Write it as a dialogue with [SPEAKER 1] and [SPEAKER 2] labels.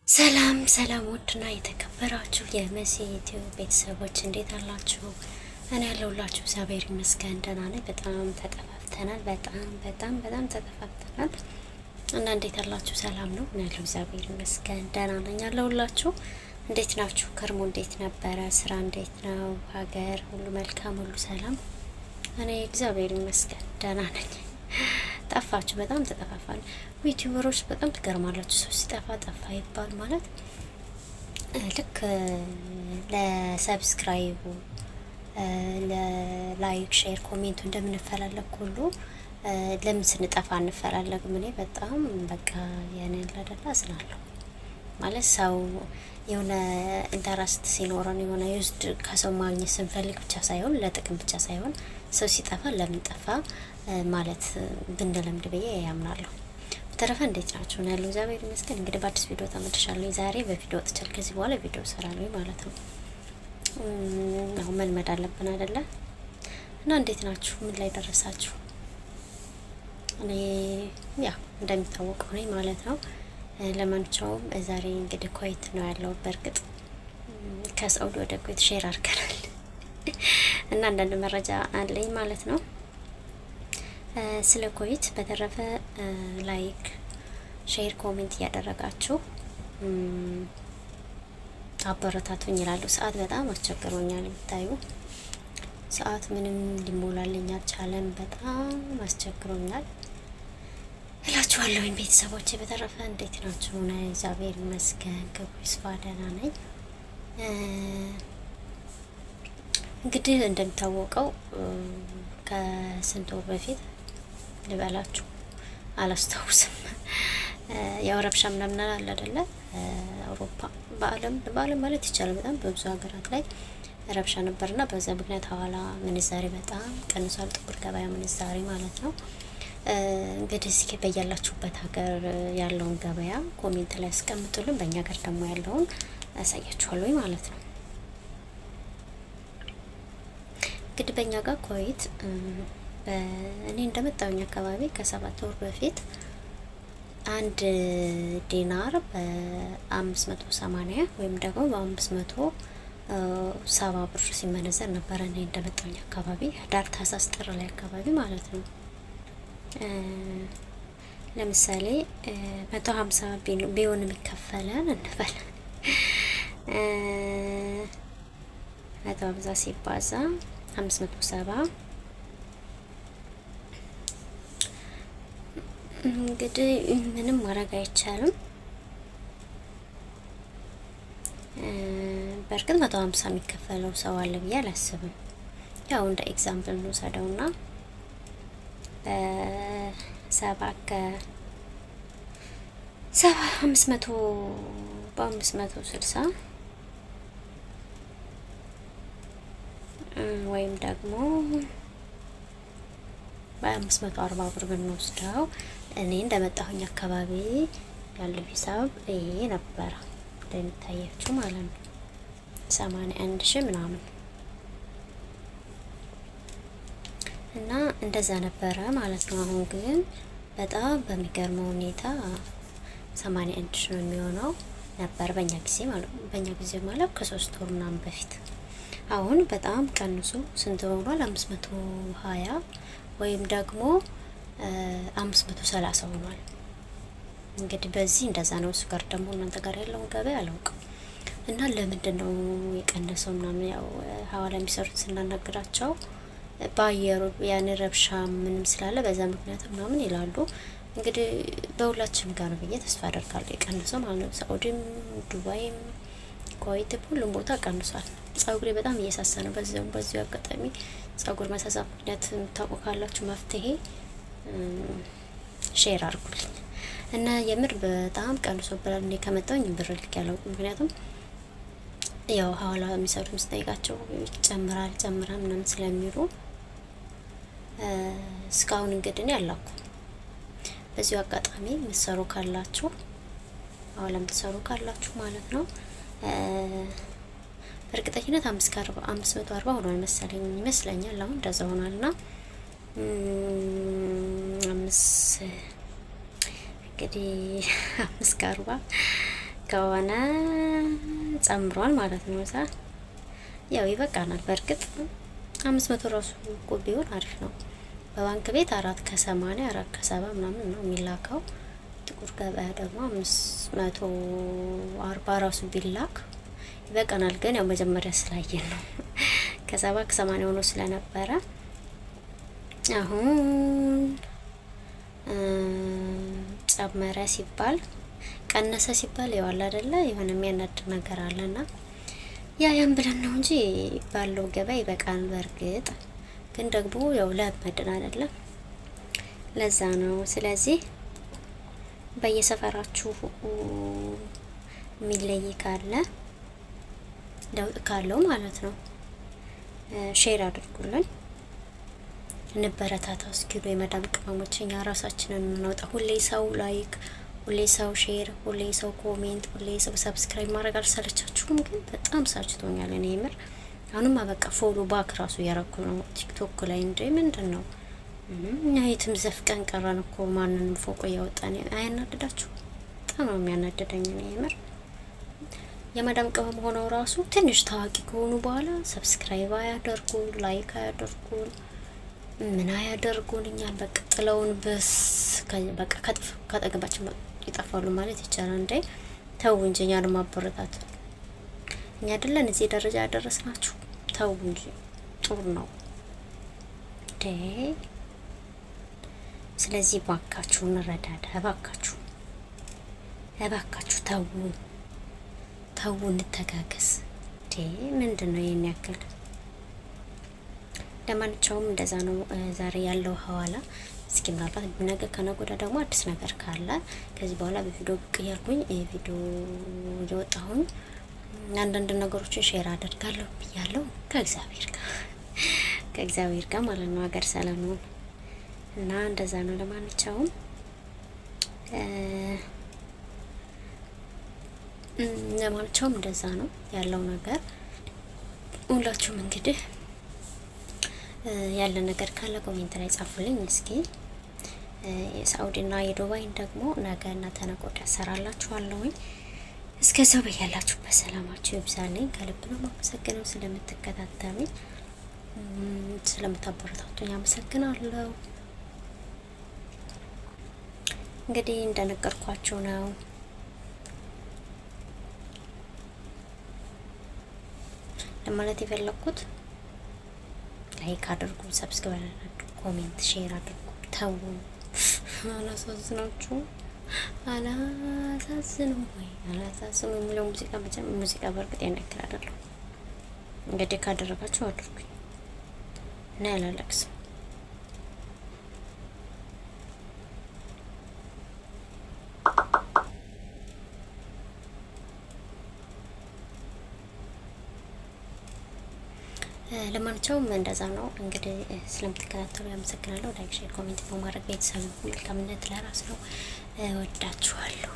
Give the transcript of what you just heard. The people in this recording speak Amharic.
[SPEAKER 1] ሰላም ሰላም ውድና የተከበራችሁ የመሲ ዩቲዩብ ቤተሰቦች እንዴት አላችሁ? እኔ ያለሁላችሁ እግዚአብሔር ይመስገን ደህና ነኝ። በጣም ተጠፋፍተናል። በጣም ተጠፋፍተናል እና እንዴት አላችሁ? ሰላም ነው? እኔ ያለሁ እግዚአብሔር ይመስገን ደህና ነኝ ያለሁላችሁ። እንዴት ናችሁ? ከርሞ እንዴት ነበረ? ስራ እንዴት ነው? ሀገር ሁሉ መልካም፣ ሁሉ ሰላም? እኔ እግዚአብሔር ይመስገን ደህና ነኝ። ጠፋችሁ፣ በጣም ተጠፋፋል። ዩቲዩበሮች በጣም ትገርማላችሁ። ሰው ሲጠፋ ጠፋ ይባል ማለት ልክ ለሰብስክራይቡ ለላይክ ሼር ኮሜንቱ እንደምንፈላለግ ሁሉ ለምን ስንጠፋ እንፈላለግም? እኔ በጣም በቃ ያኔ ያላደላ ስላለሁ ማለት ሰው የሆነ ኢንተረስት ሲኖረን የሆነ ዩዝድ ከሰው ማግኘት ስንፈልግ ብቻ ሳይሆን ለጥቅም ብቻ ሳይሆን ሰው ሲጠፋ ለምን ጠፋ ማለት ብንለምድ ብዬ ያምናለሁ። በተረፈ እንዴት ናችሁ? ነው ያለው እግዚአብሔር ይመስገን። እንግዲህ በአዲስ ቪዲዮ ተመልሻለሁ። ዛሬ በቪዲዮ ወጥቻለሁ። ከዚህ በኋላ ቪዲዮ እሰራለሁ ማለት ነው። አሁን መልመድ አለብን አይደለ? እና እንዴት ናችሁ? ምን ላይ ደረሳችሁ? እኔ ያው እንደሚታወቀው ነኝ ማለት ነው። ለማንኛውም ዛሬ እንግዲህ ኩዌት ነው ያለው። በእርግጥ ከሳውዲ ወደ ኩዌት ሼር አድርገናል እና አንዳንድ መረጃ አለኝ ማለት ነው ስለ ኩዌት። በተረፈ ላይክ ሼር ኮሜንት እያደረጋችሁ አበረታቱኝ ይላሉ። ሰዓት በጣም አስቸግሮኛል። የምታዩ ሰዓት ምንም ሊሞላልኝ አልቻለም። በጣም አስቸግሮኛል እላችኋለሁ ቤተሰቦቼ። በተረፈ እንዴት ናችሁ? ነው እግዚአብሔር ይመስገን ክብሩ ይስፋ ደህና ነኝ። እንግዲህ እንደሚታወቀው ከስንት ወር በፊት ልበላችሁ አላስታውስም፣ ያው ረብሻ ምናምን አለ አይደለ? አውሮፓ በዓለም ማለት ይቻላል በጣም በብዙ ሀገራት ላይ ረብሻ ነበርና በዛ ምክንያት ሐዋላ ምንዛሬ በጣም ቀንሷል። ጥቁር ገበያ ምንዛሬ ማለት ነው። እንግዲህ እስኪ በያላችሁበት ሀገር ያለውን ገበያ ኮሜንት ላይ አስቀምጡልን። በእኛ ሀገር ደግሞ ያለውን አሳያችኋለሁ ማለት ነው። እንግዲህ በእኛ ጋር ኩዌት እኔ እንደመጣሁኝ አካባቢ ከ7 ወር በፊት አንድ ዲናር በ580 ወይም ደግሞ በ570 ብር ሲመነዘር ነበረ። እኔ እንደመጣሁኝ አካባቢ ዳር ታህሳስ ጥር ላይ አካባቢ ማለት ነው። ለምሳሌ 150 ቢሆን የሚከፈለን እንበል 150 ሲባዛ 570 እንግዲህ ምንም ማድረግ አይቻልም። በእርግጥ 150 የሚከፈለው ሰው አለ ብዬ አላስብም። ያው እንደ ኤግዛምፕል እንውሰደውና በ560 ወይም ደግሞ በ540 ብር ብንወስደው እኔ እንደመጣሁኝ አካባቢ ያለው ሂሳብ ይሄ ነበረ እንደሚታያችሁ ማለት ነው። 81 ሺህ ምናምን እና እንደዛ ነበረ ማለት ነው። አሁን ግን በጣም በሚገርመው ሁኔታ 81 ሺህ ነው የሚሆነው ነበር በእኛ ጊዜ ማለት ነው። በእኛ ጊዜ ማለት ከ3 ወር ምናምን በፊት። አሁን በጣም ቀንሶ ስንት ሆኗል? 520 ወይም ደግሞ 530 ሆኗል። እንግዲህ በዚህ እንደዛ ነው። እሱ ጋር ደግሞ እናንተ ጋር ያለውን ገበያ አላውቅም እና ለምንድን ነው የቀነሰው ምናምን ያው ሐዋላ የሚሰሩት ስናናግራቸው በአየሩ ያን ረብሻ ምንም ስላለ በዛ ምክንያት ምናምን ይላሉ። እንግዲህ በሁላችንም ጋር ነው ብዬ ተስፋ አደርጋለሁ የቀነሰው ማለት ነው። ሳኡዲም፣ ዱባይም፣ ኩዌትም ሁሉም ቦታ ቀንሷል። ጸጉሬ በጣም እየሳሳ ነው። በዚሁ አጋጣሚ ጸጉር መሳሳት ምክንያት የምታውቁ ካላችሁ መፍትሄ ሼር አድርጉልኝ እና የምር በጣም ቀንሶብናል። እኔ ከመጣሁኝ ብር ልክ ያለው ምክንያቱም ያው ሐዋላ የሚሰሩት ምስጠይቃቸው ይጨምራል ምናምን ስለሚሉ እስካሁን እንግዲህ እኔ አላኩም። በዚሁ አጋጣሚ ምትሰሩ ካላችሁ ሐዋላ ምትሰሩ ካላችሁ ማለት ነው በእርግጠኝነት 540 ሆኗል መሰለኝ ይመስለኛል። አሁን እንደዛ ሆኗልና እንግዲህ 540 ከሆነ ጨምሯል ማለት ነው። እዛ ያው ይበቃናል። በእርግጥ 500 ራሱ እኮ ቢሆን አሪፍ ነው። በባንክ ቤት 480 470 ምናምን ነው የሚላከው። ጥቁር ገበያ ደግሞ 540 ራሱ ቢላክ ይበቃናል። ግን ያው መጀመሪያ ስላየን ነው ከ70 ከ80 ሆኖ ስለነበረ አሁን ጨመረ ሲባል ቀነሰ ሲባል ይዋል አይደለ የሆነ የሚያናድ ነገር አለና ያን ብለን ነው እንጂ ባለው ገበያ ይበቃል። በእርግጥ ግን ደግሞ ያው ለመድን አይደለም ለዛ ነው። ስለዚህ በየሰፈራችሁ የሚለይ ካለ ለውጥ ካለው ማለት ነው ሼር አድርጉልን፣ እንበረታታ። እስኪሉ የመዳም ቅመሞች እኛ ራሳችንን እናውጣ። ሁሌ ሰው ላይክ፣ ሁሌ ሰው ሼር፣ ሁሌ ሰው ኮሜንት፣ ሁሌ ሰው ሰብስክራይብ ማድረግ አልሰለቻችሁም? ግን በጣም ሳችቶኛል። እኔ የምር አሁንም በቃ ፎሎ ባክ ራሱ እያረኩ ነው ቲክቶክ ላይ። እንዴ ምንድን ነው እኛ የትም ዘፍቀን ቀረን እኮ ማንንም ፎቆ እያወጣን። አያናድዳችሁ? በጣም ነው የሚያናድደኝ። እኔ የምር የመዳም ቅመም ሆነው ራሱ ትንሽ ታዋቂ ከሆኑ በኋላ ሰብስክራይብ አያደርጉን፣ ላይክ አያደርጉን፣ ምን አያደርጉን። እኛን በቃ ጥለውን በቃ ከጠገባችን ይጠፋሉ ማለት ይቻላል። እንዴ ተው እንጂ እኛን ማበረታት። እኛ አይደለን እዚህ ደረጃ ያደረስናችሁ? ተው እንጂ ጥሩ ነው እንዴ። ስለዚህ ባካችሁ እንረዳዳ። እባካችሁ ተው እንተጋገስ። እንዴ ምንድነው ይሄን ያክል? ለማንኛውም እንደዛ ነው ዛሬ ያለው ሐዋላ። እስኪ ምናልባት ነገ ከነገ ወዲያ ደግሞ አዲስ ነገር ካለ ከዚህ በኋላ በቪዲዮ ብቅ እያልኩኝ ቪዲዮ እየወጣሁኝ አንዳንድ ነገሮችን ሼር አደርጋለሁ ብያለሁ። ከእግዚአብሔር ጋር ማለት ነው። ሀገር ሰላም ነው እና እንደዛ ነው። ለማንኛውም እንደዛ ነው ያለው ነገር። ሁላችሁም እንግዲህ ያለ ነገር ካለ ኮሜንት ላይ ጻፉልኝ። እስኪ የሳውዲና የዱባይን ደግሞ ነገ እና ተነገ ወዲያ ሰራላችኋለሁኝ። እስከዛው በያላችሁበት ሰላማችሁ ይብዛልኝ። ከልብ ነው የማመሰግነው ስለምትከታተሉኝ፣ ስለምታበረታቱኝ አመሰግናለሁ። እንግዲህ እንደነገርኳችሁ ነው ለማለት የፈለኩት። ላይክ አድርጉ፣ ሰብስክራይብ አድርጉ፣ ኮሜንት ሼር አድርጉ። ተው አላሳዝንም የሚለው ሙዚቃ በእርግጥ ያን ያክል አይደለም። እንግዲህ ካደረጋችሁ አድርጉኝ እና ያላለቅስም። ለማንኛውም እንደዛ ነው እንግዲህ። ስለምትከታተሉ ያመሰግናለሁ። ላይክ፣ ሼር፣ ኮሜንት በማድረግ ቤተሰብ መልካምነት ለራስ ነው። ወዳችኋለሁ።